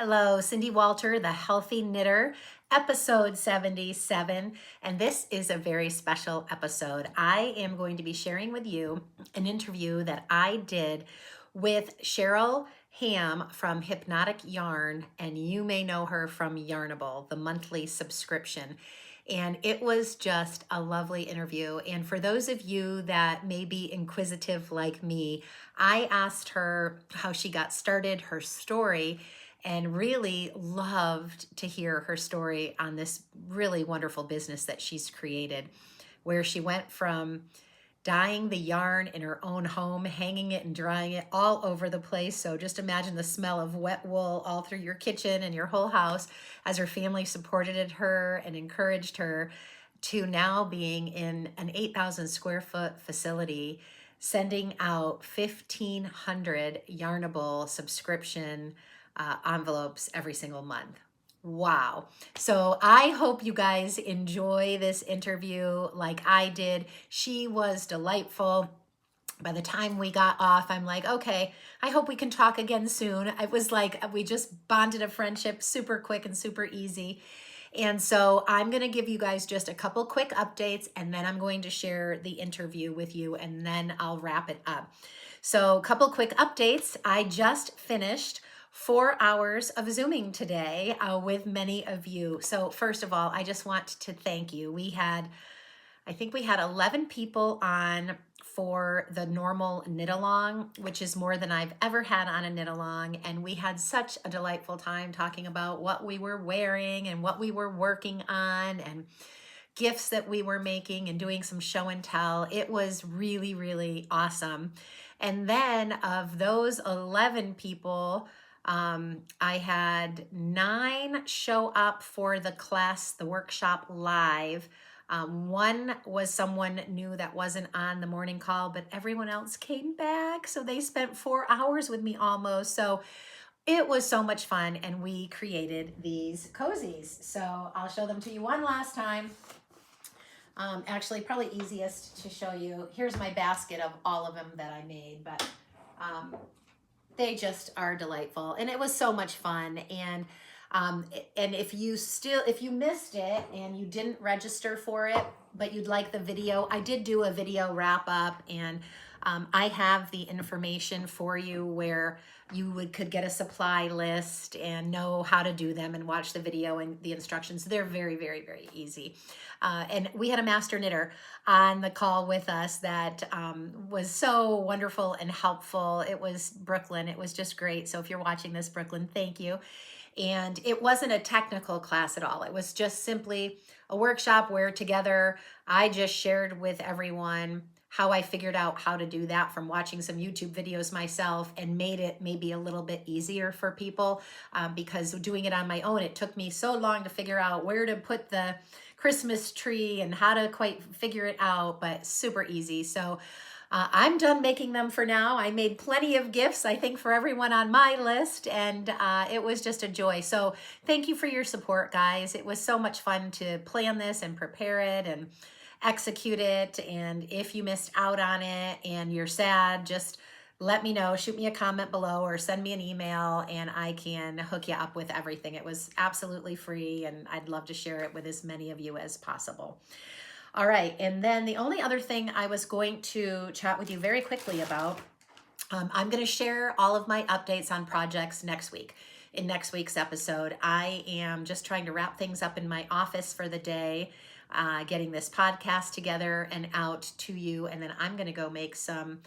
Hello, Cindy Walter, the Healthy Knitter, episode 77. And this is a very special episode. I am going to be sharing with you an interview that I did with Cheryl Ham from Hypnotic Yarn, and you may know her from Yarnable, the monthly subscription. And it was just a lovely interview. And for those of you that may be inquisitive like me, I asked her how she got started, her story, and really loved to hear her story on this really wonderful business that she's created, where she went from dyeing the yarn in her own home, hanging it and drying it all over the place. So just imagine the smell of wet wool all through your kitchen and your whole house, as her family supported her and encouraged her, to now being in an 8,000 square foot facility, sending out 1,500 Yarnable subscription envelopes every single month. Wow. So I hope you guys enjoy this interview like I did. She was delightful. By the time we got off, I'm like, okay, I hope we can talk again soon. It was like we just bonded a friendship super quick and super easy. And so I'm going to give you guys just a couple quick updates, and then I'm going to share the interview with you, and then I'll wrap it up. So a couple quick updates. I just finished 4 hours of Zooming today with many of you. So first of all, I just want to thank you. I think we had 11 people on for the normal knit along, which is more than I've ever had on a knit along. And we had such a delightful time talking about what we were wearing and what we were working on and gifts that we were making and doing some show and tell. It was really, really awesome. And then of those 11 people, I had 9 show up for the class, the workshop live. One was someone new that wasn't on the morning call, but everyone else came back. So they spent 4 hours with me almost. So it was so much fun, and we created these cozies. So I'll show them to you one last time. Actually, probably easiest to show you. Here's my basket of all of them that I made, but they just are delightful, and it was so much fun. And if you missed it and you didn't register for it, but you'd like the video, I did do a video wrap up, and I have the information for you where you could get a supply list and know how to do them and watch the video and the instructions. They're very, very, very easy. And we had a master knitter on the call with us that was so wonderful and helpful. It was Brooklyn. It was just great. So if you're watching this, Brooklyn, thank you. And it wasn't a technical class at all. It was just simply a workshop where together I just shared with everyone how I figured out how to do that from watching some YouTube videos myself, and made it maybe a little bit easier for people because doing it on my own, it took me so long to figure out where to put the Christmas tree and how to quite figure it out, but super easy. So I'm done making them for now. I made plenty of gifts, I think, for everyone on my list, and it was just a joy. So thank you for your support, guys. It was so much fun to plan this and prepare it and execute it. And if you missed out on it and you're sad, just let me know. Shoot me a comment below or send me an email, and I can hook you up with everything. It was absolutely free, and I'd love to share it with as many of you as possible. All right, and then the only other thing I was going to chat with you very quickly about, I'm going to share all of my updates on projects next week. In next week's episode, I am just trying to wrap things up in my office for the day, getting this podcast together and out to you. And then I'm going to go make some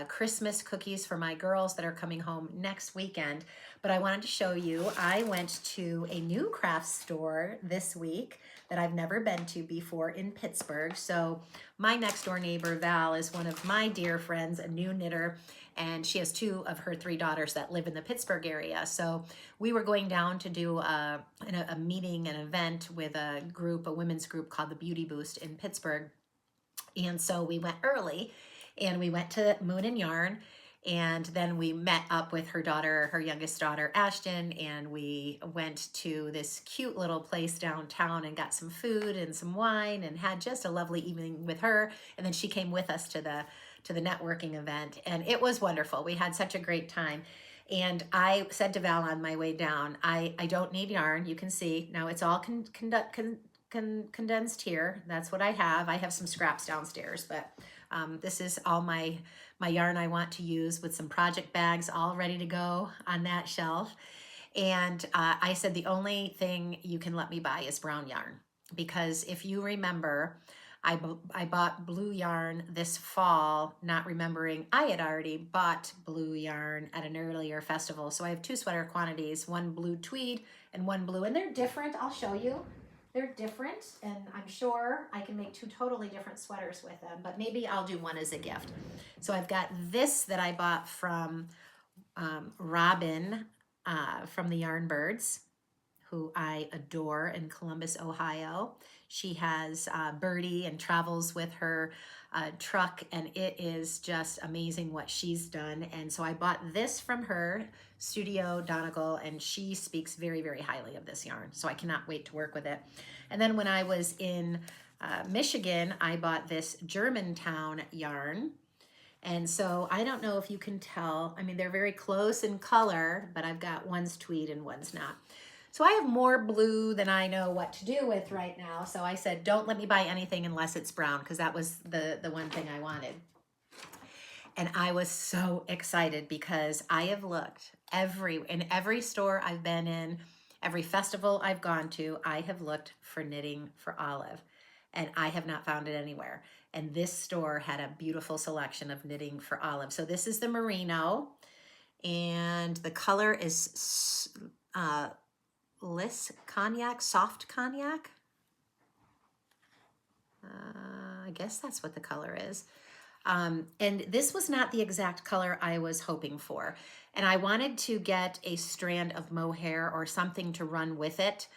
Christmas cookies for my girls that are coming home next weekend. But I wanted to show you, I went to a new craft store this week that I've never been to before in Pittsburgh. So my next door neighbor, Val, is one of my dear friends, a new knitter, and she has 2 of her 3 daughters that live in the Pittsburgh area. So we were going down to do a meeting, an event with a women's group called the Beauty Boost in Pittsburgh. And so we went early, and we went to Moon and Yarn, and then we met up with her daughter, her youngest daughter, Ashton, and we went to this cute little place downtown and got some food and some wine and had just a lovely evening with her. And then she came with us to the networking event, and it was wonderful. We had such a great time. And I said to Val on my way down, I don't need yarn. You can see now it's all condensed here. That's what I have. I have some scraps downstairs, but this is all my yarn I want to use, with some project bags all ready to go on that shelf. And I said, the only thing you can let me buy is brown yarn, because if you remember, I bought blue yarn this fall, not remembering I had already bought blue yarn at an earlier festival. So I have two sweater quantities, one blue tweed and one blue, and they're different. I'll show you. They're different, and I'm sure I can make two totally different sweaters with them, but maybe I'll do one as a gift. So I've got this that I bought from Robin from the Yarn Birds, who I adore, in Columbus, Ohio. She has Birdie and travels with her truck, and it is just amazing what she's done. And so I bought this from her, Studio Donegal, and she speaks very, very highly of this yarn. So I cannot wait to work with it. And then when I was in Michigan, I bought this Germantown yarn. And so I don't know if you can tell. I mean, they're very close in color, but I've got one's tweed and one's not. So I have more blue than I know what to do with right now. So I said, don't let me buy anything unless it's brown, because that was the one thing I wanted. And I was so excited because I have looked in every store I've been in, every festival I've gone to, I have looked for knitting for Olive, and I have not found it anywhere. And this store had a beautiful selection of knitting for Olive. So this is the merino, and the color is Liss Cognac, soft cognac. I guess that's what the color is. And this was not the exact color I was hoping for. And I wanted to get a strand of mohair or something to run with it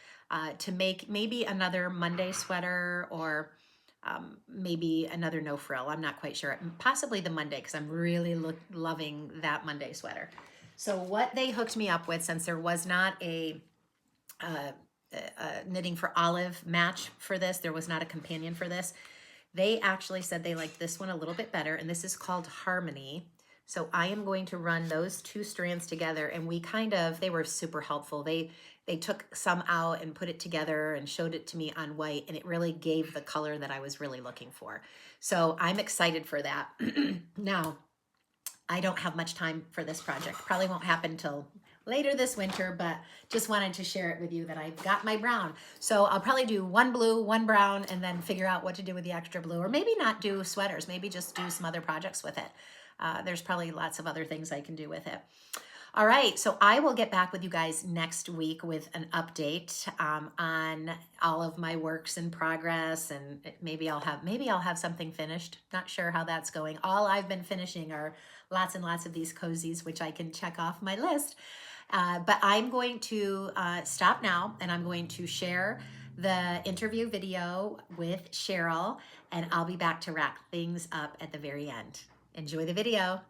to make maybe another Monday sweater, or maybe another no frill. I'm not quite sure. Possibly the Monday, because I'm really loving that Monday sweater. So what they hooked me up with, since there was not a knitting for Olive match for this, there was not a companion for this, they actually said they liked this one a little bit better, and this is called Harmony. So I am going to run those two strands together, and they were super helpful. They took some out and put it together and showed it to me on white, and it really gave the color that I was really looking for. So I'm excited for that. Now, I don't have much time for this project. Probably won't happen till later this winter, but just wanted to share it with you that I've got my brown. So I'll probably do one blue, one brown, and then figure out what to do with the extra blue, or maybe not do sweaters, maybe just do some other projects with it. There's probably lots of other things I can do with it. All right, so I will get back with you guys next week with an update on all of my works in progress, and maybe I'll have something finished. Not sure how that's going. All I've been finishing are lots and lots of these cozies, which I can check off my list. But I'm going to stop now, and I'm going to share the interview video with Cheryl, and I'll be back to wrap things up at the very end. Enjoy the video.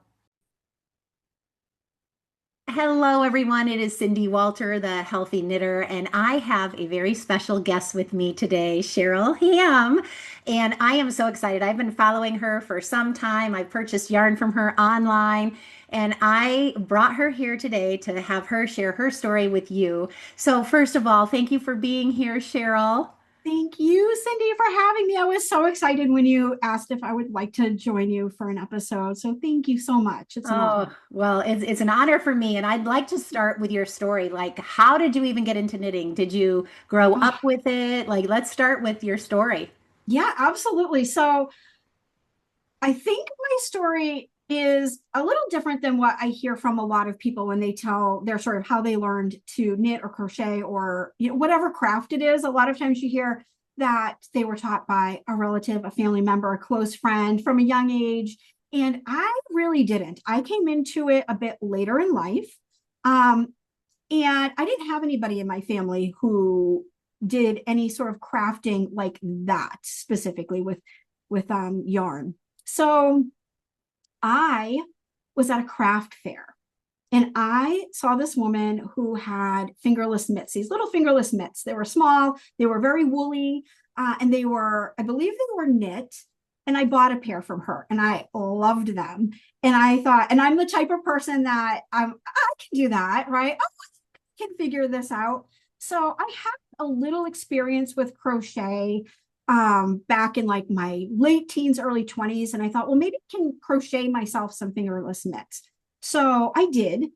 Hello, everyone. It is Cindy Walter, the Healthy Knitter, and I have a very special guest with me today, Cheryl Ham. And I am so excited. I've been following her for some time. I purchased yarn from her online, and I brought her here today to have her share her story with you. So, first of all, thank you for being here, Cheryl. Thank you, Cindy, for having me. I was so excited when you asked if I would like to join you for an episode. So thank you so much. It's an honor. Oh, well, it's an honor for me. And I'd like to start with your story. Like, how did you even get into knitting? Did you grow Oh, up with it? Like, let's start with your story. yeah, absolutely. So I think my story is a little different than what I hear from a lot of people when they tell their sort of how they learned to knit or crochet or whatever craft it is. A lot of times you hear that they were taught by a relative, a family member, a close friend from a young age. And I really didn't. I came into it a bit later in life. And I didn't have anybody in my family who did any sort of crafting like that specifically with yarn. So I was at a craft fair, and I saw this woman who had fingerless mitts, these little fingerless mitts. They were small, they were very woolly, and they were, I believe they were knit. and I bought a pair from her and I loved them. And I thought, and I'm the type of person that I can do that, right? Oh, I can figure this out. So I had a little experience with crochet back in like my late teens, early 20s. And I thought, well, maybe I can crochet myself some fingerless mitts. So I did,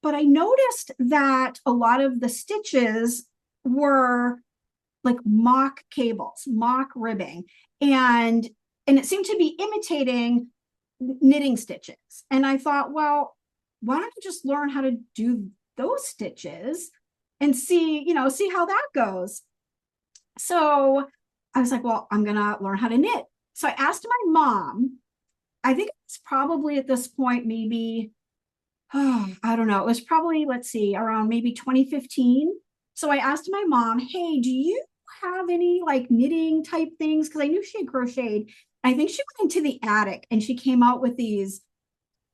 but I noticed that a lot of the stitches were like mock cables, mock ribbing, and and it seemed to be imitating knitting stitches. And I thought, well, why don't I just learn how to do those stitches and see, see how that goes. So I was like, well, I'm gonna learn how to knit. So I asked my mom. I think it's probably at this point, maybe, oh, I don't know. It was probably, let's see, around maybe 2015. So I asked my mom, hey, do you have any like knitting type things? Because I knew she had crocheted. I think she went into the attic and she came out with these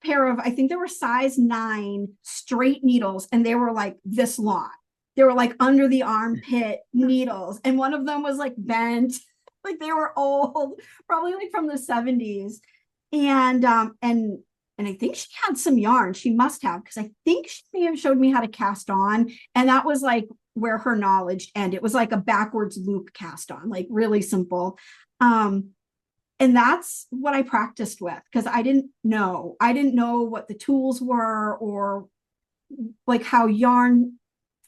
pair of, I think they were size 9 straight needles, and they were like this long. They were like under the armpit needles. And one of them was like bent, like they were old, probably like from the 70s. And and I think she had some yarn. She must have, because I think she may have showed me how to cast on. And that was like where her knowledge ended. It was like a backwards loop cast on, like really simple. Um, and that's what I practiced with, because I didn't know. I didn't know what the tools were, or like how yarn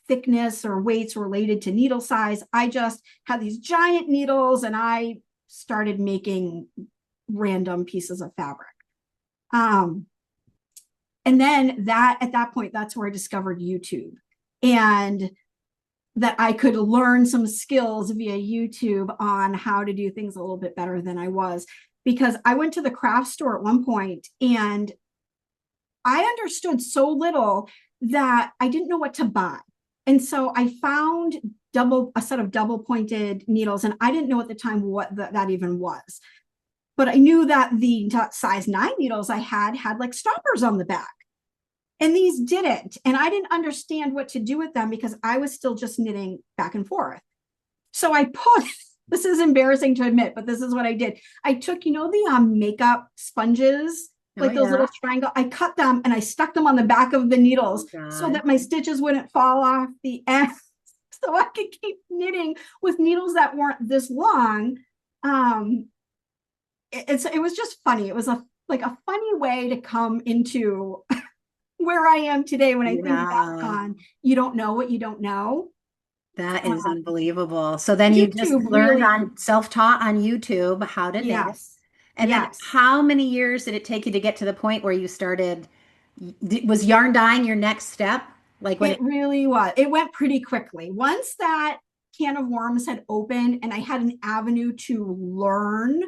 thickness or weights related to needle size. I just had these giant needles and I started making random pieces of fabric. Um, and then that at that point, that's where I discovered YouTube, and that I could learn some skills via YouTube on how to do things a little bit better than I was. Because I went to the craft store at one point and I understood so little that I didn't know what to buy. And so I found a set of double pointed needles, and I didn't know at the time what that even was. But I knew that the size 9 needles I had like stoppers on the back, and these didn't. And I didn't understand what to do with them because I was still just knitting back and forth. So I put, this is embarrassing to admit, but this is what I did. I took, the makeup sponges, Oh, like those yeah. little triangle, I cut them and I stuck them on the back of the Oh, needles so God. that my stitches wouldn't fall off the end. So I could keep knitting with needles that weren't this long. Um, it was just funny. It was a funny way to come into where I am today. When I think back Yeah. on, you don't know what you don't know. That is Uh, unbelievable. So then you just YouTube learned really, on self-taught on YouTube how to knit. yes, And then yes, how many years did it take you to get to the point where you started? Was yarn dyeing your next step? Like when it it, really was. It went pretty quickly. Once that can of worms had opened and I had an avenue to learn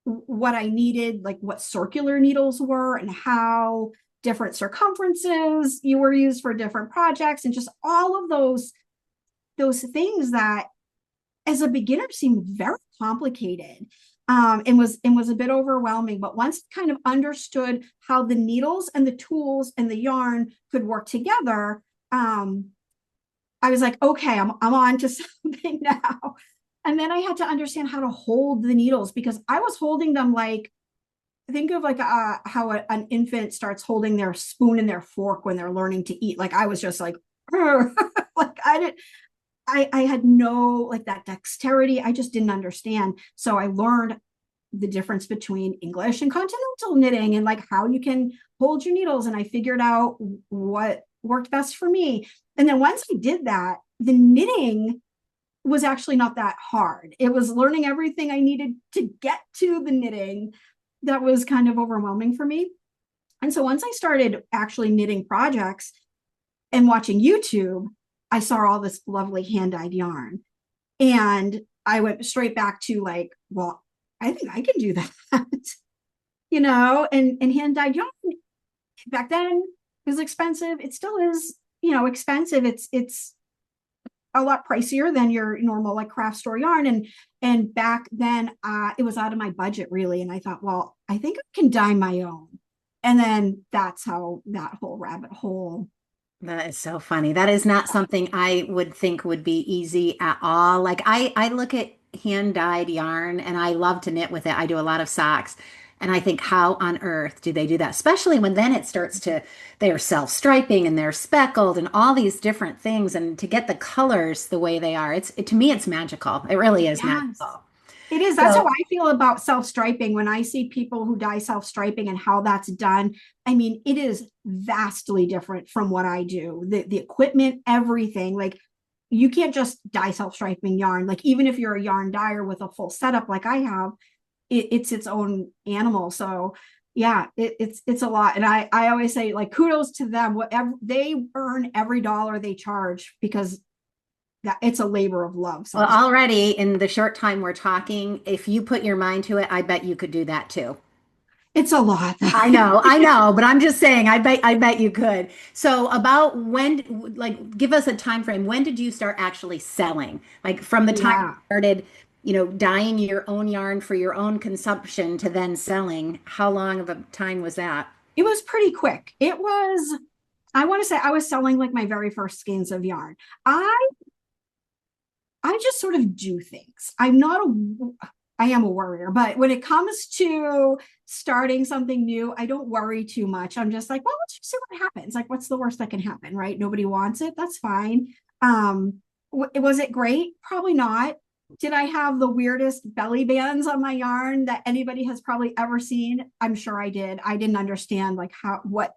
what I needed, like what circular needles were and how different circumferences you were used for different projects, and just all of those things that as a beginner seemed very complicated, and was a bit overwhelming. But once I kind of understood how the needles and the tools and the yarn could work together, um, I was like, okay, I'm on to something now. And then I had to understand how to hold the needles, because I was holding them like, think of like how an infant starts holding their spoon and their fork when they're learning to eat. Like I was just like, like I didn't, I had no like that dexterity. I just didn't understand. So I learned the difference between English and continental knitting, and like how you can hold your needles. And I figured out what worked best for me. And then once I did that, the knitting was actually not that hard. It was learning everything I needed to get to the knitting that was kind of overwhelming for me. And so once I started actually knitting projects and watching YouTube, I saw all this lovely hand dyed yarn. And I went straight back to like, well, I think I can do that, and hand dyed yarn back then was expensive. It still is, expensive. It's a lot pricier than your normal like craft store yarn. And back then it was out of my budget really. And I thought, well, I think I can dye my own. And then that's how that whole rabbit hole. that is so funny. That is not something I would think would be easy at all. Like I look at hand dyed yarn and I love to knit with it. I do a lot of socks. And I think, how on earth do they do that? Especially when then it starts to, they're self-striping and they're speckled and all these different things. And to get the colors the way they are, to me, it's magical. It really is Yes. magical. It is. That's how So I feel about self-striping when I see people who dye self-striping and how that's done. I mean, it is vastly different from what I do. The equipment, everything. Like you can't just dye self-striping yarn. Like even if you're a yarn dyer with a full setup like I have, it's its own animal. So yeah, it's a lot. And I always say like kudos to them. Whatever they earn every dollar they charge because that it's a labor of love. well, Self already in the short time we're talking, if you put your mind to it, I bet you could do that too. It's a lot. I know, but I'm just saying, I bet you could. So about when, like, give us a time frame. When did you start actually selling? Like from the time you Yeah. started, dyeing your own yarn for your own consumption to then selling, how long of a time was that? It was pretty quick. It was, I want to say I was selling like my very first skeins of yarn. I I just sort of do things. I am a worrier, but when it comes to starting something new, I don't worry too much. I'm just like, well, let's just see what happens. Like, what's the worst that can happen, right? Nobody wants it. That's fine. Was it great? Probably not. Did I have the weirdest belly bands on my yarn that anybody has probably ever seen? I'm sure I did. I didn't understand like what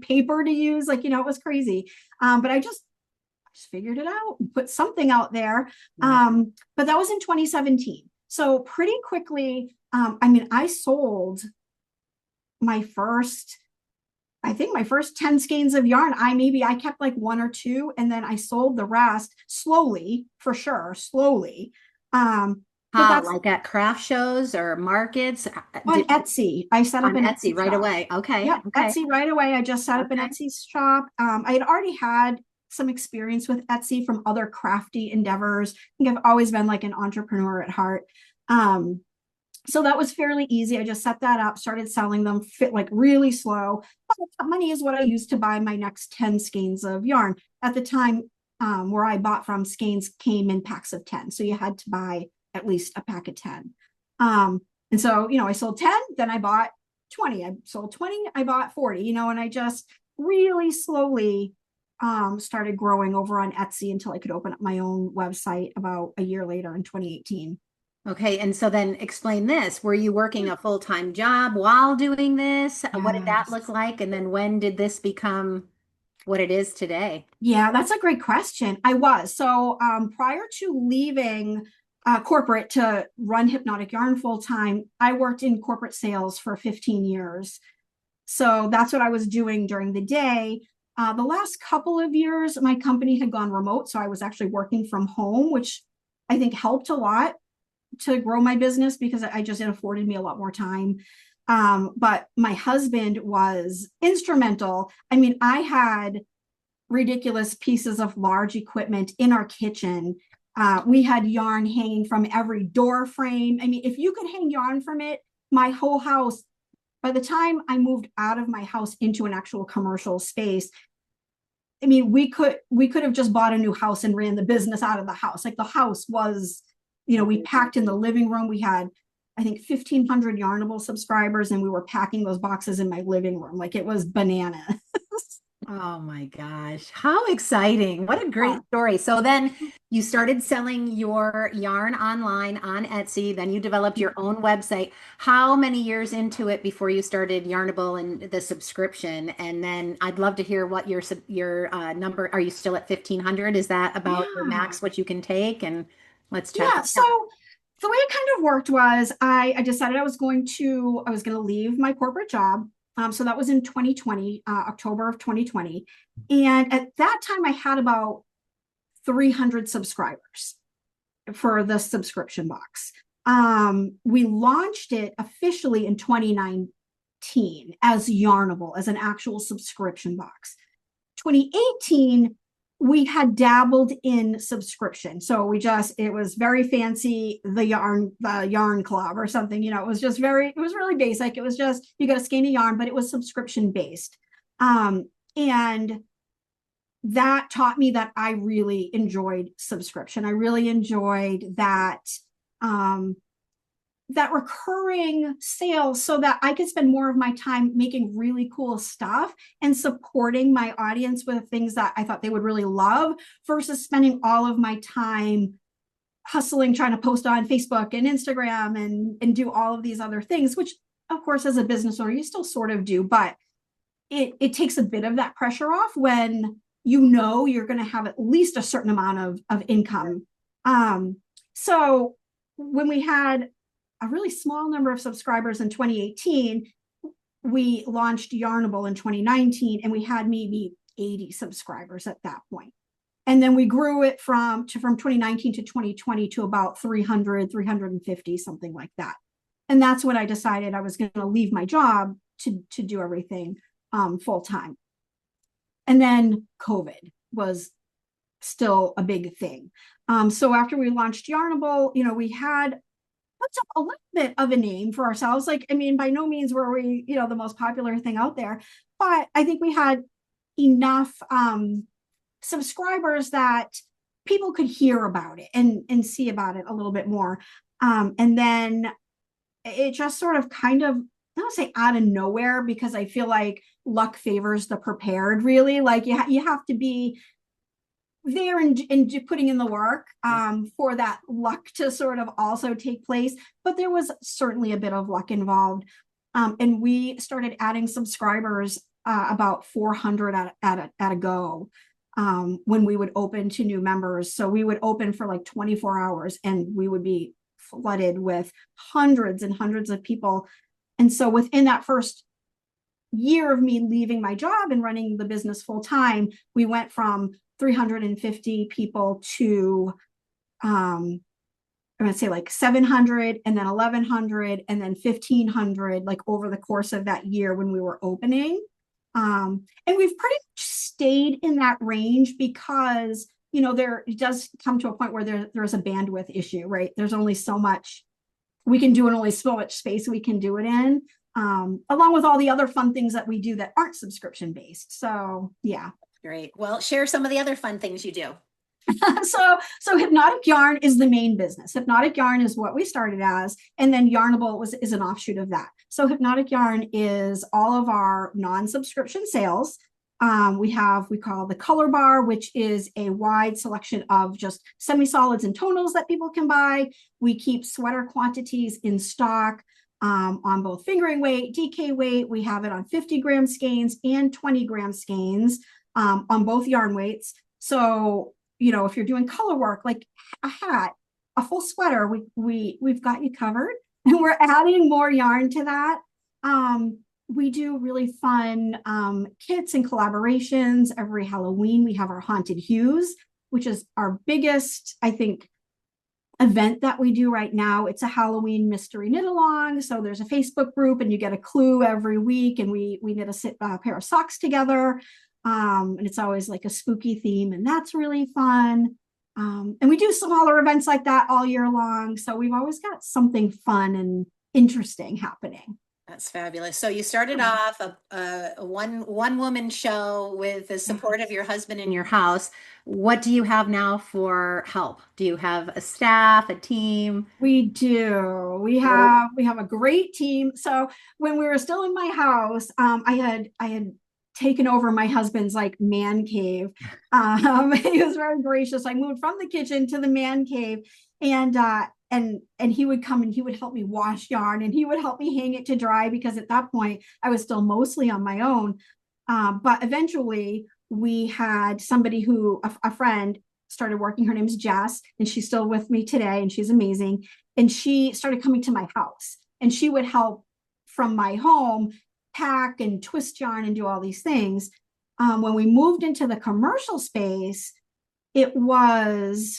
paper to use. Like, it was crazy. But I just figured it out and put something out there. Right. But that was in 2017. So pretty quickly, I mean, I sold my first, I think my first 10 skeins of yarn. I kept like one or two and then I sold the rest slowly, for sure, slowly. But How, that's like at craft shows or markets? on Etsy. I set up On an Etsy Etsy right shop. away. Okay. Yep, Okay. Etsy right away. I just set up an Okay. Etsy shop. I had already had some experience with Etsy from other crafty endeavors. I think I've always been like an entrepreneur at heart. Um, so that was fairly easy. I just set that up, started selling them, fit like really slow. But that money is what I used to buy my next 10 skeins of yarn. At the time, where I bought from, skeins came in packs of 10. So you had to buy at least a pack of 10. And so, I sold 10, then I bought 20. I sold 20, I bought 40, and I just really slowly started growing over on Etsy until I could open up my own website about a year later in 2018. Okay. And so then explain this. Were you working a full-time job while doing this? What did that look Yes. like? And then when did this become what it is today? Yeah, that's a great question. I was. So prior to leaving corporate to run Hypnotic Yarn full time, I worked in corporate sales for 15 years. So that's what I was doing during the day. The last couple of years, my company had gone remote. So I was actually working from home, which I think helped a lot to grow my business because it afforded me a lot more time. But my husband was instrumental. I mean, I had ridiculous pieces of large equipment in our kitchen. We had yarn hanging from every door frame. I mean, if you could hang yarn from it, my whole house, by the time I moved out of my house into an actual commercial space, I mean, we could have just bought a new house and ran the business out of the house. Like the house was, we packed in the living room. We had, I think, 1,500 Yarnable subscribers, and we were packing those boxes in my living room. Like it was banana. Oh my gosh, how exciting. What a great Yeah. story. So then you started selling your yarn online on Etsy, then you developed your own website. How many years into it before you started Yarnable and the subscription? And then I'd love to hear what your number, are you still at 1,500? Is that about your Yeah. max what you can take? And let's chat Yeah. that So out. the way it kind of worked was I decided I was going to leave my corporate job. So that was in 2020, October of 2020. And at that time, I had about 300 subscribers for the subscription box. We launched it officially in 2019 as Yarnable, as an actual subscription box. 2018, we had dabbled in subscription. So it was very fancy, the yarn club or something, it was really basic. It was just, you got a skein of yarn, but it was subscription based. And that taught me that I really enjoyed subscription. I really enjoyed um, that recurring sales so that I could spend more of my time making really cool stuff and supporting my audience with things that I thought they would really love versus spending all of my time hustling, trying to post on Facebook and Instagram and do all of these other things, which of course, as a business owner, you still sort of do, but it takes a bit of that pressure off when you know you're going to have at least a certain amount of income. So when we had a really small number of subscribers in 2018, we launched Yarnable in 2019, and we had maybe 80 subscribers at that point. And then we grew it from 2019 to 2020 to about 300, 350, something like that. And that's when I decided I was going to leave my job to do everything full time. And then COVID was still a big thing. So after we launched Yarnable, we had a little bit of a name for ourselves. Like, I mean, by no means were we, the most popular thing out there, but I think we had enough subscribers that people could hear about it and see about it a little bit more. And then it just sort of kind of, I don't say out of nowhere, because I feel like luck favors the prepared, really. Like you have to be there and putting in the work for that luck to sort of also take place. But there was certainly a bit of luck involved. And we started adding subscribers about 400 at a go when we would open to new members. So we would open for like 24 hours and we would be flooded with hundreds and hundreds of people. And so within that first year of me leaving my job and running the business full time, we went from 350 people to I'm going to say like 700, and then 1100, and then 1500, like over the course of that year when we were opening. And we've pretty much stayed in that range because, there it does come to a point where there's a bandwidth issue, right? There's only so much we can do and only so much space we can do it in, along with all the other fun things that we do that aren't subscription based. So yeah. Great. Well, share some of the other fun things you do. So Hypnotic Yarn is the main business. Hypnotic Yarn is what we started as, and then Yarnable is an offshoot of that. So Hypnotic Yarn is all of our non-subscription sales. We call the color bar, which is a wide selection of just semi-solids and tonals that people can buy. We keep sweater quantities in stock on both fingering weight, DK weight. We have it on 50-gram skeins and 20-gram skeins on both yarn weights. So if you're doing color work, like a hat, a full sweater, we've got you covered, and we're adding more yarn to that. We do really fun kits and collaborations. Every Halloween, we have our Haunted Hues, which is our biggest, I think, event that we do right now. It's a Halloween mystery knit along. So there's a Facebook group, and you get a clue every week, and we knit a pair of socks together. And it's always like a spooky theme, and that's really fun. And we do smaller events like that all year long. So we've always got something fun and interesting happening. That's fabulous. So you started off a one woman show with the support of your husband in your house. What do you have now for help? Do you have a staff, a team? We do. We have a great team. So when we were still in my house, I had taken over my husband's like man cave. He was very gracious. I moved from the kitchen to the man cave, and he would come and he would help me wash yarn, and he would help me hang it to dry, because at that point I was still mostly on my own. But eventually we had somebody a friend started working. Her name is Jess, and she's still with me today, and she's amazing. And she started coming to my house, and she would help from my home pack and twist yarn and do all these things. When we moved into the commercial space, it was,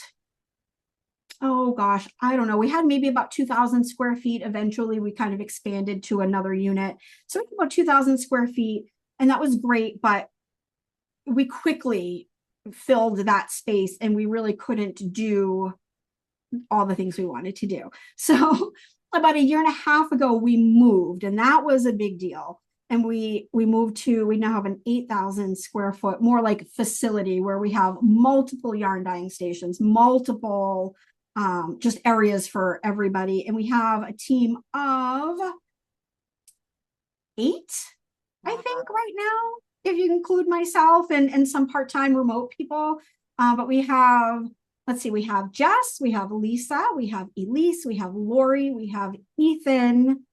oh gosh, I don't know. We had maybe about 2,000 square feet. Eventually, we kind of expanded to another unit. So about 2,000 square feet, and that was great, but we quickly filled that space, and we really couldn't do all the things we wanted to do. So about a year and a half ago, we moved, and that was a big deal. and we moved to, we now have an 8,000 square foot, more like facility where we have multiple yarn dyeing stations, multiple just areas for everybody. And we have a team of 8, I think, right now, if you include myself and some part-time remote people. But we have, let's see, we have Jess, we have Lisa, we have Elise, we have Lori, we have Ethan.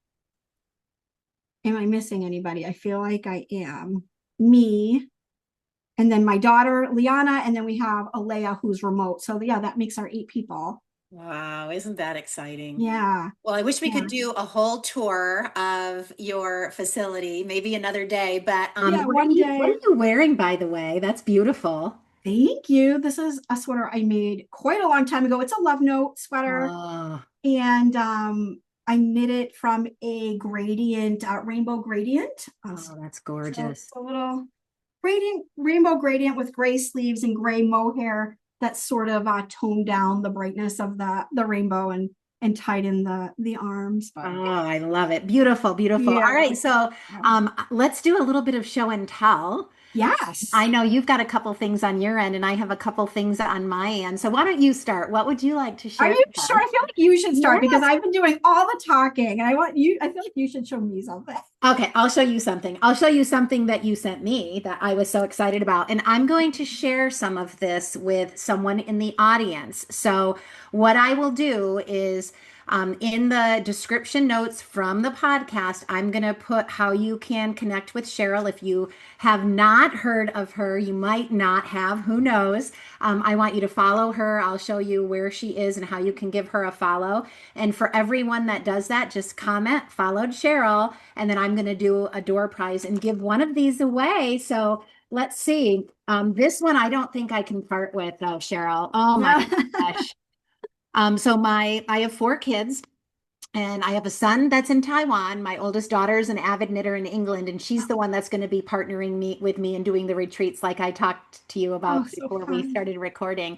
Am I missing anybody? I feel like I am. Me, and then my daughter, Liana, and then we have Alea, who's remote. So yeah, that makes our 8 people. Wow, isn't that exciting? Yeah. Well, I wish we Yeah. could do a whole tour of your facility, maybe another day, but Yeah, what are one what day. are you wearing, by the way? That's beautiful. Thank you. This is a sweater I made quite a long time ago. It's a love note sweater. Oh, And I knit it from a gradient, rainbow gradient. oh, that's So it's gorgeous. a little gradient, rainbow gradient with gray sleeves and gray mohair that sort of toned down the brightness of the rainbow and tied in the arms. But Oh, I love it. Beautiful, beautiful. All yeah. right, so let's do a little bit of show and tell. Yes. I know you've got a couple things on your end, and I have a couple things on my end. So why don't you start? What would you like to Are share you with sure? us? I feel like you should start because Yes. I've been doing all the talking and I feel like you should show me something. Okay, I'll show you something. I'll show you something that you sent me that I was so excited about. And I'm going to share some of this with someone in the audience. So, what I will do is in the description notes from the podcast, I'm going to put how you can connect with Cheryl. If you have not heard of her, you might not have, who knows? I want you to follow her. I'll show you where she is and how you can give her a follow. And for everyone that does that, just comment, followed Cheryl, and then I'm going to do a door prize and give one of these away. So let's see. This one I don't think I can part with, though, Cheryl. Oh my Yeah. gosh. I have 4 kids. And I have a son that's in Taiwan. My oldest daughter is an avid knitter in England, and she's the one that's going to be partnering with me and doing the retreats like I talked to you Oh, about so before we fun. started recording.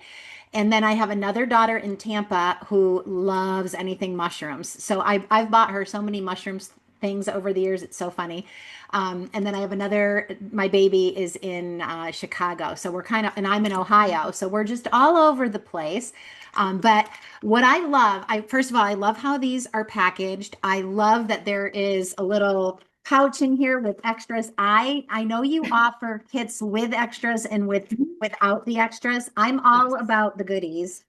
And then I have another daughter in Tampa who loves anything mushrooms. So I've bought her so many mushrooms things over the years. It's so funny. And then I have another, my baby is in Chicago. So we're kind of, and I'm in Ohio. So we're just all over the place. But what I love, first of all, I love how these are packaged. I love that there is a little pouch in here with extras. I know you offer kits with extras and without the extras. I'm all Yes. about the goodies.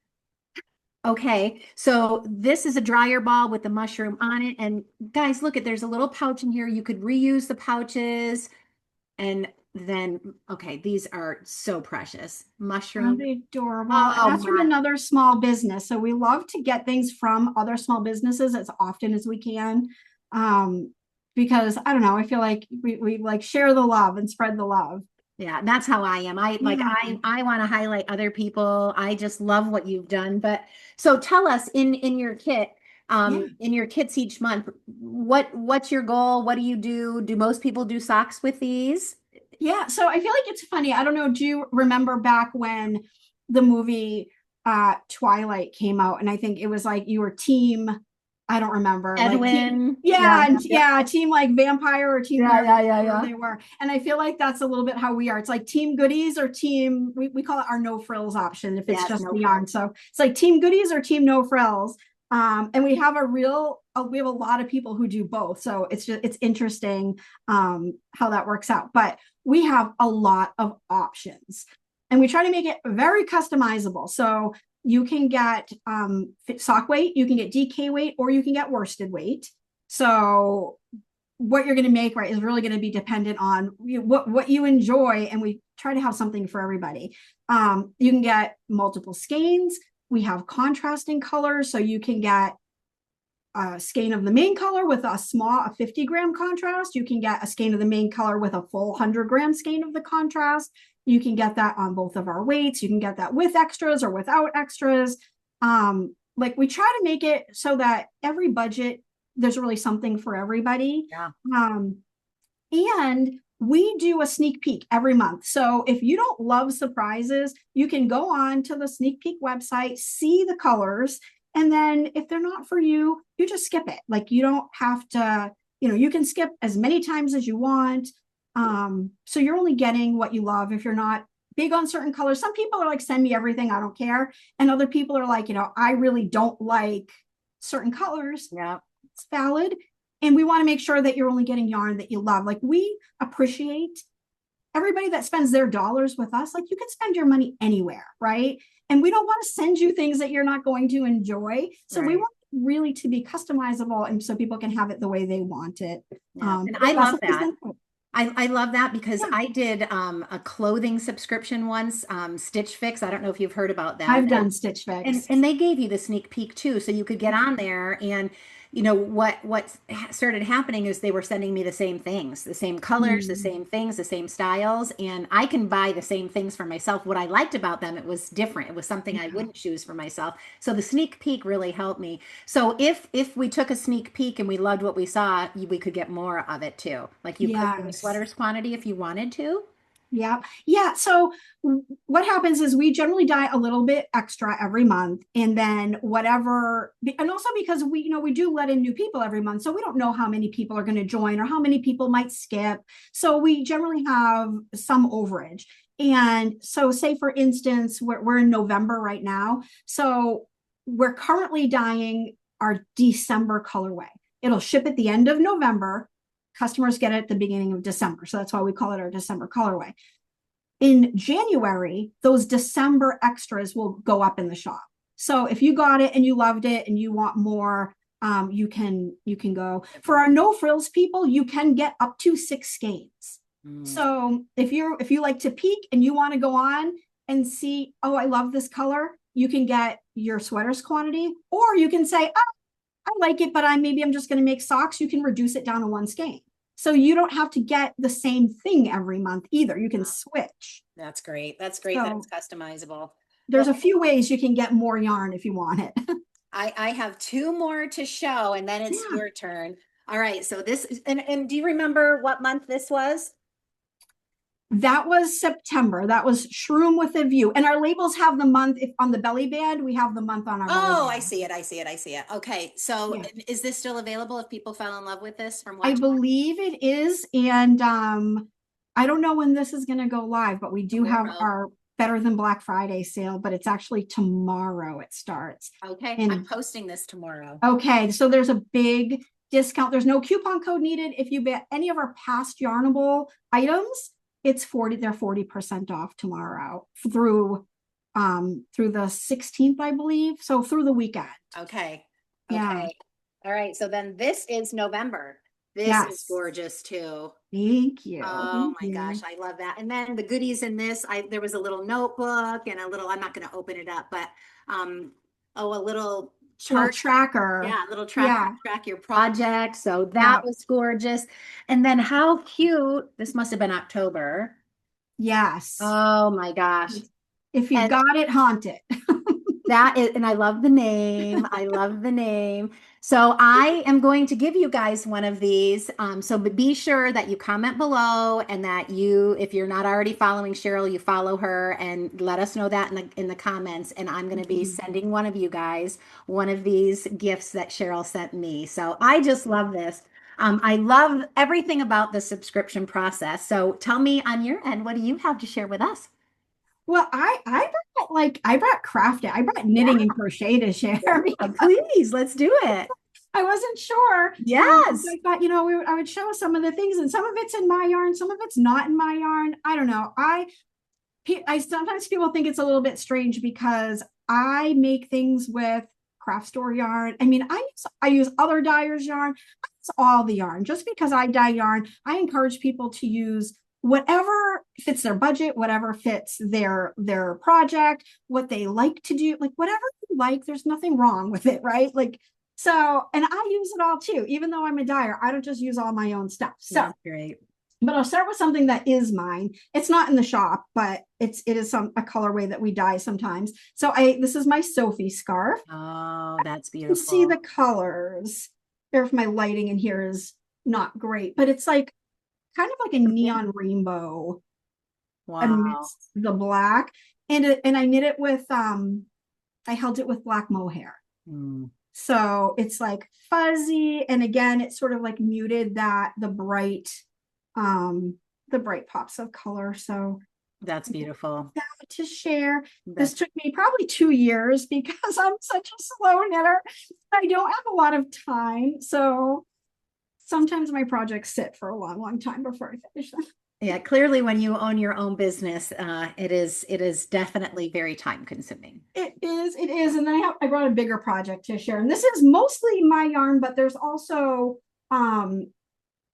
Okay, so this is a dryer ball with the mushroom on it. And guys, look at, there's a little pouch in here. You could reuse the pouches. And then, okay, these are so precious. Aren't Mushroom. they adorable? And Oh that's from my. another small business. So we love to get things from other small businesses as often as we can. Because I don't know, I feel like we like share the love and spread the love. Yeah, that's how I am. Yeah. I want to highlight other people. I just love what you've done. But so tell us Yeah. in your kits each month, what's your goal? What do you do? Do most people do socks with these? Yeah. So I feel like it's funny. I don't know. Do you remember back when the movie Twilight came out? And I think it was like you were team, I don't remember, like team, Edwin. Yeah, yeah, and yeah, yeah, team like vampire or team yeah, yeah, werewolf, yeah, whatever yeah. they were. And I feel like that's a little bit how we are. It's like team goodies or team, we call it our no frills option if it's Yes, just no the frills. yarn. So it's like team goodies or team no frills. And we have we have a lot of people who do both. So it's interesting how that works out. But we have a lot of options and we try to make it very customizable. So you can get sock weight, you can get DK weight, or you can get worsted weight. So what you're going to make, right, is really going to be dependent on what you enjoy. And we try to have something for everybody. You can get multiple skeins. We have contrasting colors. So you can get a skein of the main color with a 50-gram contrast. You can get a skein of the main color with a full 100-gram skein of the contrast. You can get that on both of our weights. You can get that with extras or without extras. Like we try to make it so that every budget, there's really something for everybody. Yeah. And we do a sneak peek every month. So if you don't love surprises, you can go on to the sneak peek website, see the colors, and then if they're not for you, you just skip it. Like you don't have to you can skip as many times as you want. So you're only getting what you love. If you're not big on certain colors, some people are like, send me everything, I don't care. And other people are like, I really don't like certain colors. Yeah. It's valid. And we want to make sure that you're only getting yarn that you love. Like, we appreciate everybody that spends their dollars with us. Like, you can spend your money anywhere, right? And we don't want to send you things that you're not going to enjoy. So we Right. want really to be customizable, and so people can have it the way they want it. Yeah. And But I it also love that. I love that because yeah, I did a clothing subscription once, Stitch Fix. I don't know if you've heard about them. I've done Stitch Fix. And they gave you the sneak peek too, so you could get on there and what started happening is they were sending me the same things, the same colors, the Mm, same things, the same styles, and I can buy the same things for myself. What I liked about them, it was different. It was something I yeah. wouldn't choose for myself. So the sneak peek really helped me. So if we took a sneak peek and we loved what we saw, we could get more of it too. Like you could do a Yes. sweaters quantity if you wanted to. Yeah. Yeah. So what happens is we generally dye a little bit extra every month, and then whatever, and also because we do let in new people every month. So we don't know how many people are going to join or how many people might skip. So we generally have some overage. And so, say for instance, we're in November right now. So we're currently dyeing our December colorway. It'll ship at the end of November. Customers get it at the beginning of December. So that's why we call it our December colorway. In January, those December extras will go up in the shop. So if you got it and you loved it and you want more, you can go. For our no frills people, you can get up to 6 skeins. Mm. So if you like to peek and you want to go on and see, oh, I love this color, you can get your sweaters quantity, or you can say, oh, I like it, but I'm just going to make socks. You can reduce it down to 1 skein. So you don't have to get the same thing every month either. You can switch. That's great. That's great that it's So customizable. there's Well, a few ways you can get more yarn if you want it. I have two more to show and then it's Yeah. your turn. All right, so this is, and do you remember what month this was? That was September. That was Shroom with a View. And our labels have the month, if on the belly band, we have the month on our belly Oh, I band. see it. I see it. I see it. Okay, so Yeah. is this still available if people fell in love with this from I watching? believe it is. And I don't know when this is going to go live, but we do have Tomorrow. our Better Than Black Friday sale, but it's actually tomorrow it starts. Okay, I'm And posting this tomorrow. okay, so there's a big discount. There's no coupon code needed. If you bet any of our past Yarnable items, they're 40% off tomorrow through the 16th, I believe. So through the weekend. Okay. Yeah. Okay. All right, so then this is November. This is Yes. gorgeous too. Thank you. Oh Thank my gosh, you. I love that. And then the goodies in this, there was a little notebook and a little, I'm not going to open it up, but oh, a little Little chart. tracker. Yeah, a little Yeah. track your project. So that Yeah. was gorgeous. And then how cute, this must have been October. Yes. Oh my gosh. If you And got it, haunt it. that is, and I love the name. I love the name. So I am going to give you guys one of these. So be sure that you comment below and that if you're not already following Cheryl, you follow her and let us know that in the comments. And I'm going to be sending one of you guys one of these gifts that Cheryl sent me. So I just love this. I love everything about the subscription process. So tell me on your end, what do you have to share with us? Well, I brought crafting. I brought Yeah, knitting and crochet to share because please, let's do it. I wasn't sure. So Yes. I thought, I would show some of the things, and some of it's in my yarn, some of it's not in my yarn. I don't know. I sometimes people think it's a little bit strange because I make things with craft store yarn. I mean, I use other dyers' yarn. I use all the yarn. Just because I dye yarn, I encourage people to use whatever fits their budget, whatever fits their project, what they like to do, like whatever you like. There's nothing wrong with it, right? Like so, and I use it all too. Even though I'm a dyer, I don't just use all my own stuff. So That's great. but I'll start with something that is mine. It's not in the shop, but it is a colorway that we dye sometimes. So this is my Sophie scarf. Oh, that's You can see beautiful. the colors. If my lighting in here is not great, but it's like kind of like a neon rainbow Wow. amidst the black. And I knit it with I held it with black mohair. Mm. So it's like fuzzy. And again, it sort of like muted that um, the bright pops of color. So That's beautiful. to share. This That's took me probably 2 years because I'm such a slow knitter. I don't have a lot of time. So sometimes my projects sit for a long, long time before I finish them. yeah, clearly when you own your own business, it is definitely very time consuming. It is. And then I brought a bigger project to share. And this is mostly my yarn, but there's also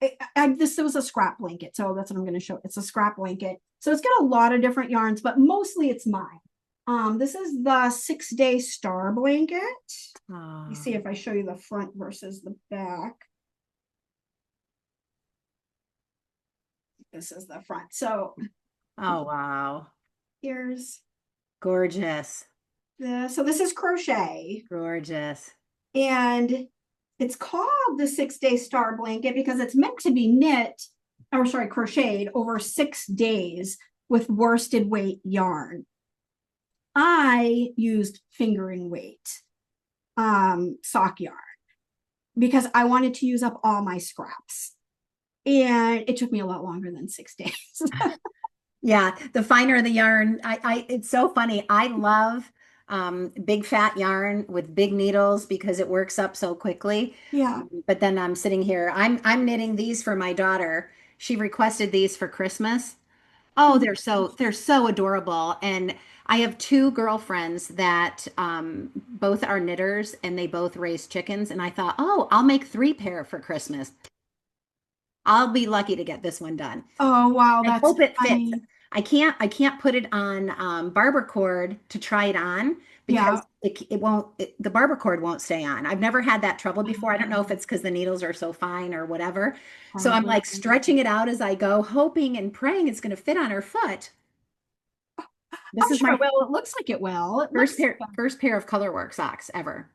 this was a scrap blanket. So that's what I'm going to show. It's a scrap blanket. So it's got a lot of different yarns, but mostly it's mine. This is the 6-day star blanket. Let me Oh, see if I show you the front versus the back. This is the front. So oh wow. here's Gorgeous. so this is crochet. Gorgeous. And it's called the 6-day star blanket because it's meant to be knit, or sorry, crocheted over 6 days with worsted weight yarn. I used fingering weight sock yarn because I wanted to use up all my scraps. And it took me a lot longer than 6 days. Yeah, the finer the yarn, it's so funny. I love big fat yarn with big needles because it works up so quickly. Yeah. But then I'm sitting here, I'm knitting these for my daughter. She requested these for Christmas. Oh, they're so adorable. And I have two girlfriends that both are knitters and they both raise chickens. And I thought, oh, I'll make 3 pair for Christmas. I'll be lucky to get this one done. Oh, wow. I That's hope it fits. funny. I can't put it on barber cord to try it on because Yeah. it won't the barber cord won't stay on. I've never had that trouble before. I don't know if it's because the needles are so fine or whatever. So I'm Probably. like stretching it out as I go, hoping and praying it's going to fit on her foot. This I'm is sure it my will. It looks like it will. It first looks, pair of colorwork socks ever.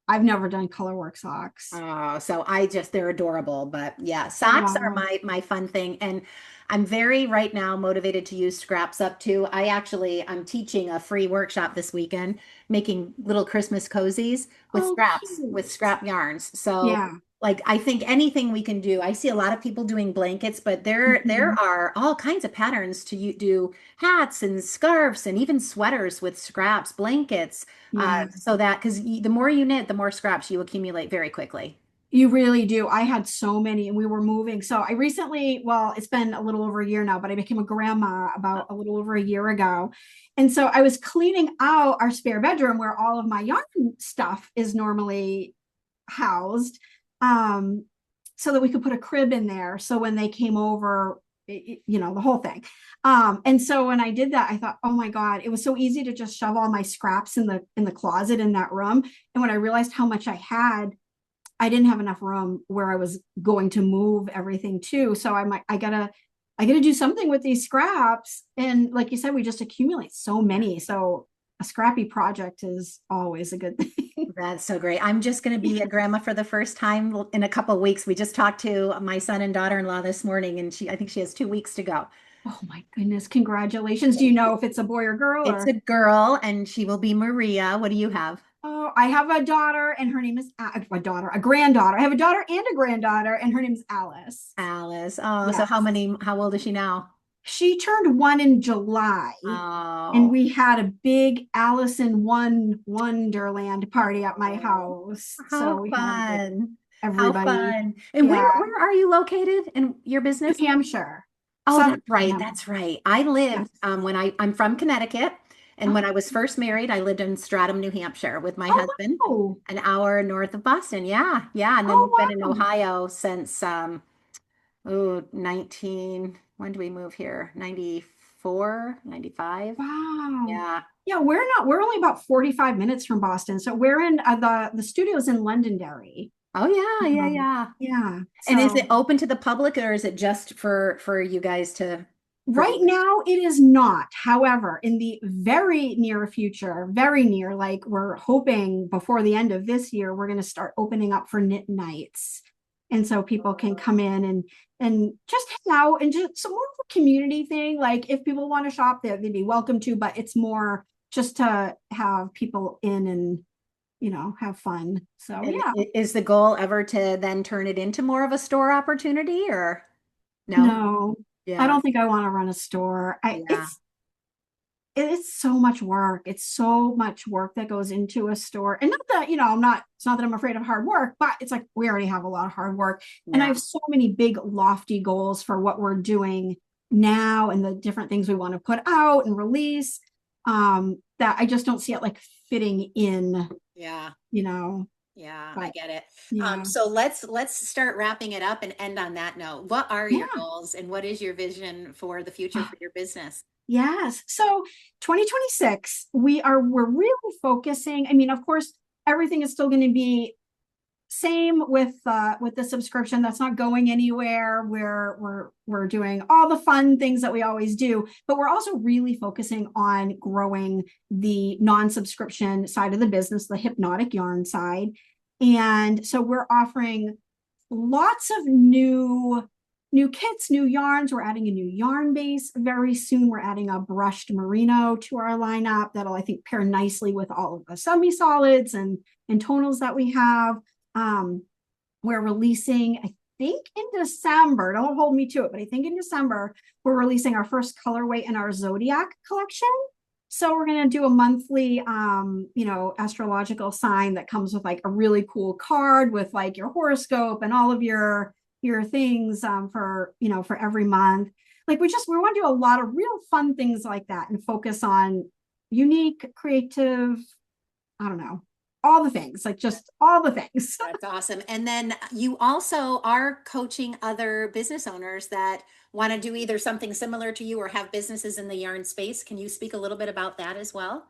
I've never done colorwork socks. So they're adorable, but yeah, Oh, socks are wow. my fun thing, and I'm very right now motivated to use scraps up too. I'm teaching a free workshop this weekend, making little Christmas cozies with Oh, scraps, with cute. scrap yarns. So Yeah. like I think anything we can do. I see a lot of people doing blankets, but there Mhm. are all kinds of patterns to do hats and scarves and even sweaters with scraps, blankets. Yeah. So that because the more you knit, the more scraps you accumulate very quickly. You really do. I had so many and we were moving. So I recently, well, it's been a little over a year now, but I became a grandma about a little over a year ago. And so I was cleaning out our spare bedroom where all of my yarn stuff is normally housed, um, so that we could put a crib in there. So when they came over, the whole thing. And so when I did that, I thought, oh my God, it was so easy to just shove all my scraps in the closet in that room. And when I realized how much I had, I didn't have enough room where I was going to move everything to. So I'm like, I gotta do something with these scraps. And like you said, we just accumulate so many. So a scrappy project is always a good thing. That's so great. I'm just going to be a grandma for the first time in a couple of weeks. We just talked to my son and daughter-in-law this morning, and I think she has 2 weeks to go. Oh my goodness, congratulations. Do you know if it's a boy or girl It's or? a girl, and she will be Maria. What do you have? Oh, I have a daughter and her name is a granddaughter. I have a daughter and a granddaughter and her name is Alice. Alice. Oh, so Yes. how old is she now? She turned 1 in July, and Oh, we had a big Alice in Wonderland party at my oh, house. So how we had like fun. How everybody. fun. And where Yeah, where are you located in your New business? Hampshire, Oh, Southern that's right. New That's right. I lived Yes. I'm from Connecticut, and when I Oh, was first married, I lived in Stratham, New Hampshire with my oh, husband, wow. an hour north of Boston. Yeah, yeah. And then Oh, we've been in wow. Ohio since 19 when do we move here? 94, 95. Wow. Yeah. Yeah, we're only about 45 minutes from Boston. So we're in the studio's in Londonderry. Oh yeah, yeah, yeah. Yeah. And is it So open to the public or is it just for you guys to for right people? now it is not. However, in the very near future, very near, like we're hoping before the end of this year, we're going to start opening up for knit nights. And so people can come in and just hang out and just some more of a community thing. Like if people want to shop there, they'd be welcome to, but it's more just to have people in and have fun. So And yeah. is the goal ever to then turn it into more of a store opportunity or no? No, I Yeah. don't think I want to run a store. I Yeah. it's so much work. It's so much work that goes into a store. And not that, it's not that I'm afraid of hard work, but it's like we already have a lot of hard work. And I Yeah. have so many big, lofty goals for what we're doing now and the different things we want to put out and release. That I just don't see it like fitting in, Yeah. you know. Yeah, I But get it. yeah. So let's start wrapping it up and end on that note. What are your Yeah. goals and what is your vision for the future for your business? Yes. So 2026, we're really focusing. I mean, of course, everything is still going to be same with the subscription. That's not going anywhere. We're doing all the fun things that we always do, but we're also really focusing on growing the non-subscription side of the business, the hypnotic yarn side. And so we're offering lots of new kits, new yarns. We're adding a new yarn base very soon. We're adding a brushed merino to our lineup that'll, I think, pair nicely with all of the semi-solids and tonals that we have. Um, we're releasing, I think in December, don't hold me to it, but I think in December, we're releasing our first colorway in our Zodiac collection. So we're going to do a monthly, astrological sign that comes with like a really cool card with like your horoscope and all of your things for every month. Like we want to do a lot of real fun things like that and focus on unique, creative, I don't know, all the things, like just all the things. That's awesome. And then you also are coaching other business owners that want to do either something similar to you or have businesses in the yarn space. Can you speak a little bit about that as well?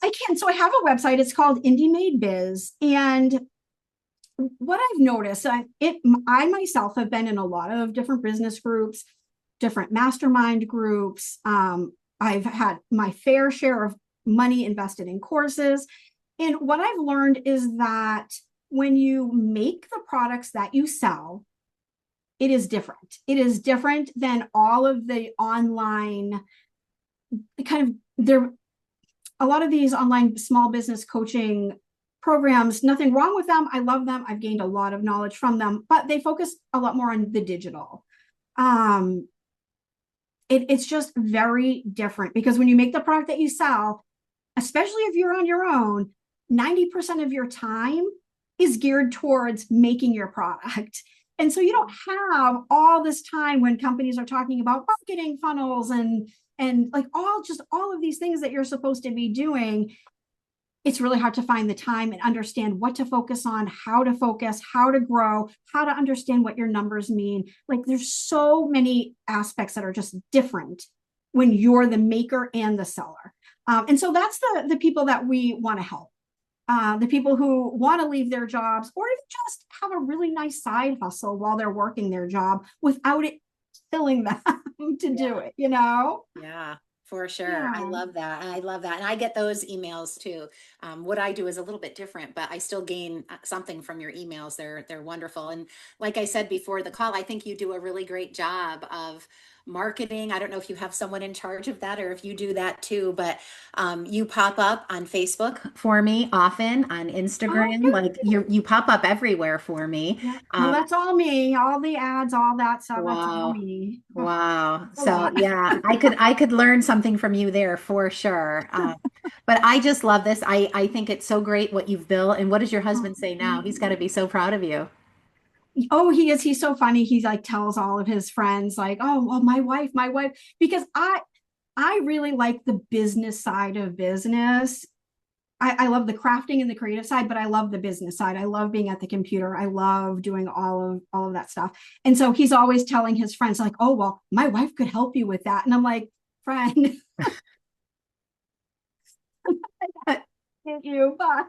I can. So I have a website. It's called Indie Made Biz. And what I've noticed, I myself have been in a lot of different business groups, different mastermind groups. I've had my fair share of money invested in courses. And what I've learned is that when you make the products that you sell, it is different. It is different than all of the online kind of there. A lot of these online small business coaching programs, nothing wrong with them. I love them. I've gained a lot of knowledge from them, but they focus a lot more on the digital. Um, it's just very different because when you make the product that you sell, especially if you're on your own, 90% of your time is geared towards making your product. And so you don't have all this time when companies are talking about marketing funnels and like all of these things that you're supposed to be doing. It's really hard to find the time and understand what to focus on, how to focus, how to grow, how to understand what your numbers mean. Like there's so many aspects that are just different when you're the maker and the seller. And so that's the people that we want to help. The people who want to leave their jobs or even just have a really nice side hustle while they're working their job without it killing them to do Yeah. it. Yeah, for sure. I Yeah. love that. I love that. And I get those emails too. What I do is a little bit different, but I still gain something from your emails. They're wonderful. And like I said before the call, I think you do a really great job of marketing. I don't know if you have someone in charge of that or if you do that too, but you pop up on Facebook for me often, on Oh, Instagram, like good. you pop up everywhere for me. Yeah. No, Um, that's all me. All the ads, all that stuff. That's all wow. me. Oh, Wow. a So lot. yeah, I could learn something from you there for sure. But I just love this. I think it's so great what you've built. And what does your Oh, husband say now? thank He's got to you. be so proud of you. Oh, he is. He's so funny. He like tells all of his friends, like, oh, well, my wife, because I really like the business side of business. I love the crafting and the creative side, but I love the business side. I love being at the computer. I love doing all of that stuff. And so he's always telling his friends, like, oh, well, my wife could help you with that. And I'm like, friend, thank you. But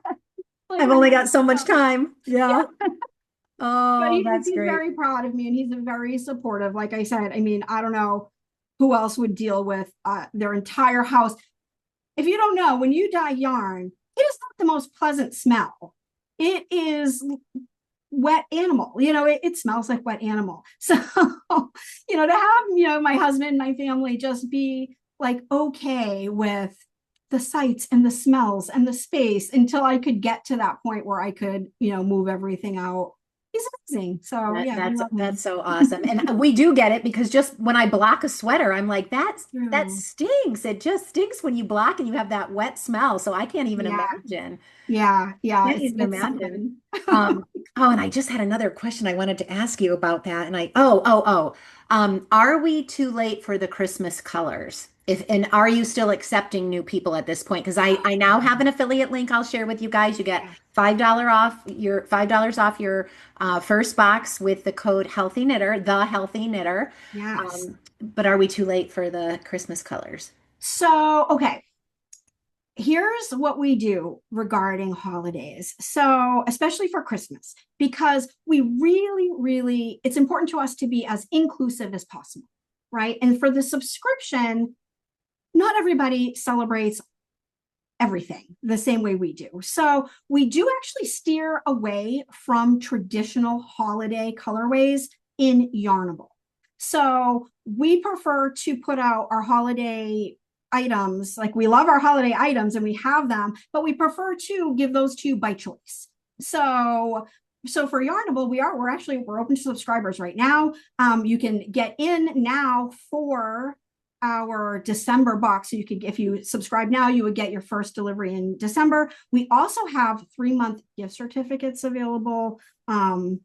like I've when only you got so much time. yeah, Yeah. but Oh, that's he's great. very proud of me and he's very supportive. Like I said, I mean, I don't know who else would deal with their entire house. If you don't know, when you dye yarn, it is not the most pleasant smell. It is wet animal. It smells like wet animal. So, to have, my husband, my family just be like okay with the sights and the smells and the space until I could get to that point where I could, move everything out. He's amazing. So That, yeah, we that's love that's him. so awesome. And we do get it because just when I block a sweater, I'm like, that True. stinks. It just stinks when you block and you have that wet smell. So I can't even Yeah, imagine. yeah, Can't it's even it's imagine. something. Um, oh, and I just had another question I wanted to ask you about that. And are we too late for the Christmas colors? If and are you still accepting new people at this point? Because I now have an affiliate link I'll share with you guys. You get Yeah. $5 off your first box with the code Healthy Knitter, the Healthy Knitter. Yes. But are we too late for the Christmas colors? So, okay, here's what we do regarding holidays. So, especially for Christmas, because we really, really, it's important to us to be as inclusive as possible, right? And for the subscription, not everybody celebrates everything the same way we do. So, we do actually steer away from traditional holiday colorways in Yarnable. So, we prefer to put out our holiday items. Like we love our holiday items and we have them, but we prefer to give those to you by choice. So for Yarnable, we're open to subscribers right now. You can get in now for our December box. So you could, if you subscribe now, you would get your first delivery in December. We also have 3-month gift certificates available on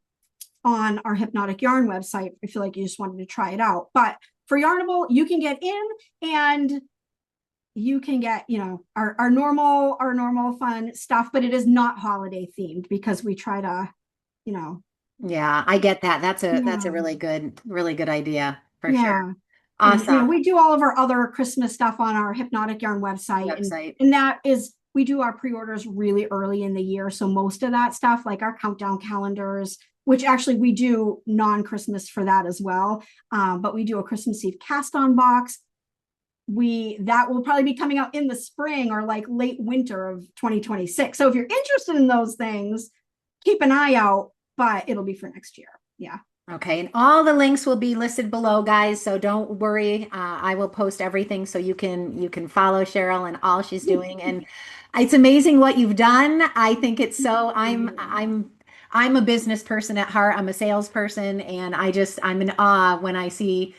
our Hypnotic Yarn website. I feel like you just wanted to try it out. But for Yarnable, you can get in and you can get, our normal fun stuff, but it is not holiday themed because we try to, you know, Yeah, I get that. That's a yeah, really good idea for sure. yeah. And Awesome. we do all of our other Christmas stuff on our Hypnotic Yarn website, and Website. that is we do our pre-orders really early in the year. So most of that stuff, like our countdown calendars, which actually we do non-Christmas for that as well. But we do a Christmas Eve cast-on box. That will probably be coming out in the spring or like late winter of 2026. So if you're interested in those things, keep an eye out, but it'll be for next year. Yeah. Okay, and all the links will be listed below, guys. So don't worry. I will post everything so you can follow Cheryl and all she's doing. And it's amazing what you've done. I think it's so. I'm a business person at heart. I'm a salesperson, and I'm in awe when I see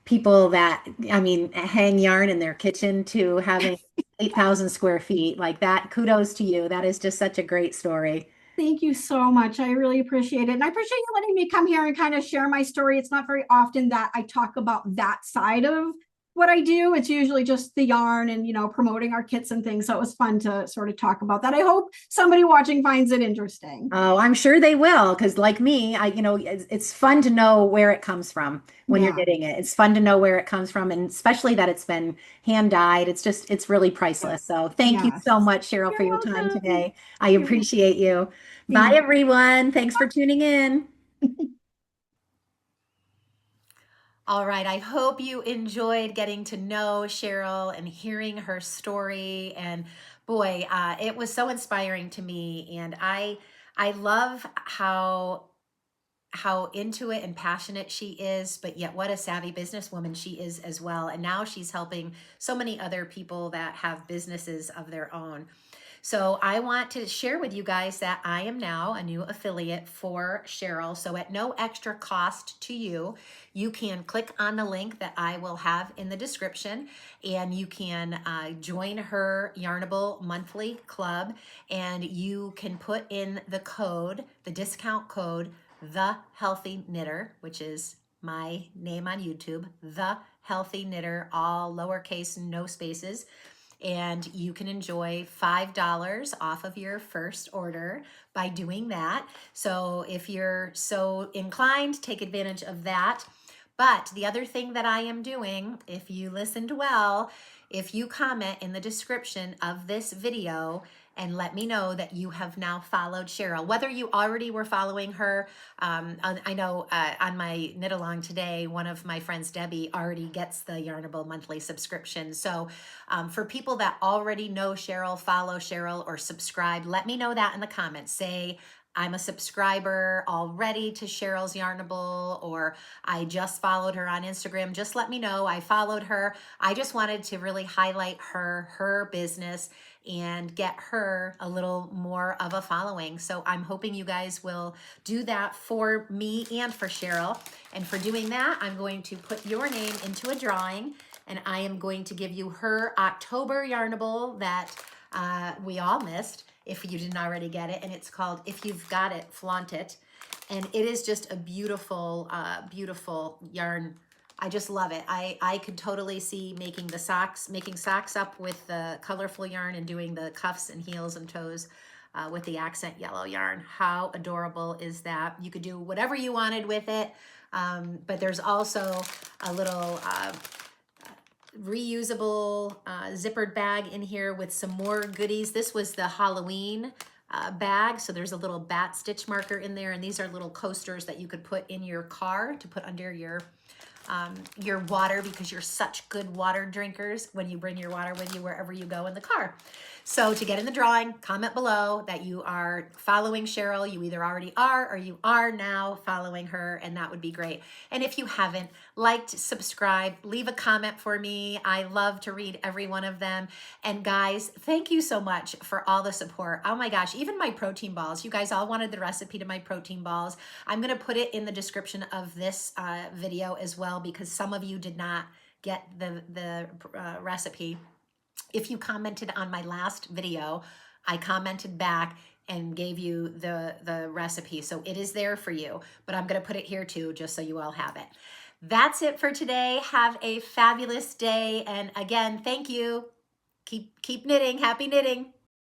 people that hang yarn in their kitchen to having 8,000 square feet like that. Kudos to you. That is just such a great story. Thank you so much. I really appreciate it. And I appreciate you letting me come here and kind of share my story. It's not very often that I talk about that side of what I do. It's usually just the yarn and, promoting our kits and things. So it was fun to sort of talk about that. I hope somebody watching finds it interesting. Oh, I'm sure they will, because like me, it's fun to know where it comes from when you're Yeah. knitting it. It's fun to know where it comes from, and especially that it's been hand dyed. It's really priceless. So thank you so Yes. much, Cheryl, for You're your time welcome. today. I You're welcome. appreciate you. Bye, Thank everyone. Thanks for tuning in. you. All right. I hope you enjoyed getting to know Cheryl and hearing her story. And boy, it was so inspiring to me. And I love how into it and passionate she is, but yet what a savvy businesswoman she is as well. And now she's helping so many other people that have businesses of their own. So I want to share with you guys that I am now a new affiliate for Cheryl. So at no extra cost to you, you can click on the link that I will have in the description, and you can join her Yarnable monthly club, and you can put in the discount code, The Healthy Knitter, which is my name on YouTube, The Healthy Knitter, all lowercase, no spaces, and you can enjoy $5 off of your first order by doing that. So if you're so inclined, take advantage of that. But the other thing that I am doing, if you listened well, if you comment in the description of this video and let me know that you have now followed Cheryl, whether you already were following her. I know on my knit along today, one of my friends, Debbie, already gets the Yarnable monthly subscription. So for people that already know Cheryl, follow Cheryl, or subscribe, let me know that in the comments. Say, I'm a subscriber already to Cheryl's Yarnable, or I just followed her on Instagram, just let me know. I followed her. I just wanted to really highlight her business and get her a little more of a following. So I'm hoping you guys will do that for me and for Cheryl. And for doing that, I'm going to put your name into a drawing, and I am going to give you her October Yarnable that we all missed if you didn't already get it. And it's called If You've Got It, Flaunt It. And it is just a beautiful, beautiful yarn. I just love it. I could totally see making socks up with the colorful yarn and doing the cuffs and heels and toes with the accent yellow yarn. How adorable is that? You could do whatever you wanted with it. But there's also a little reusable zippered bag in here with some more goodies. This was the Halloween bag, so there's a little bat stitch marker in there, and these are little coasters that you could put in your car to put under your water, because you're such good water drinkers when you bring your water with you wherever you go in the car. So to get in the drawing, comment below that you are following Cheryl. You either already are or you are now following her, and that would be great. And if you haven't liked, subscribe, leave a comment for me. I love to read every one of them. And guys, thank you so much for all the support. Oh my gosh, even my protein balls. You guys all wanted the recipe to my protein balls. I'm going to put it in the description of this video as well, because some of you did not get the recipe. If you commented on my last video, I commented back and gave you the recipe. So it is there for you, but I'm going to put it here too, just so you all have it. That's it for today. Have a fabulous day. And again, thank you. Keep knitting. Happy knitting.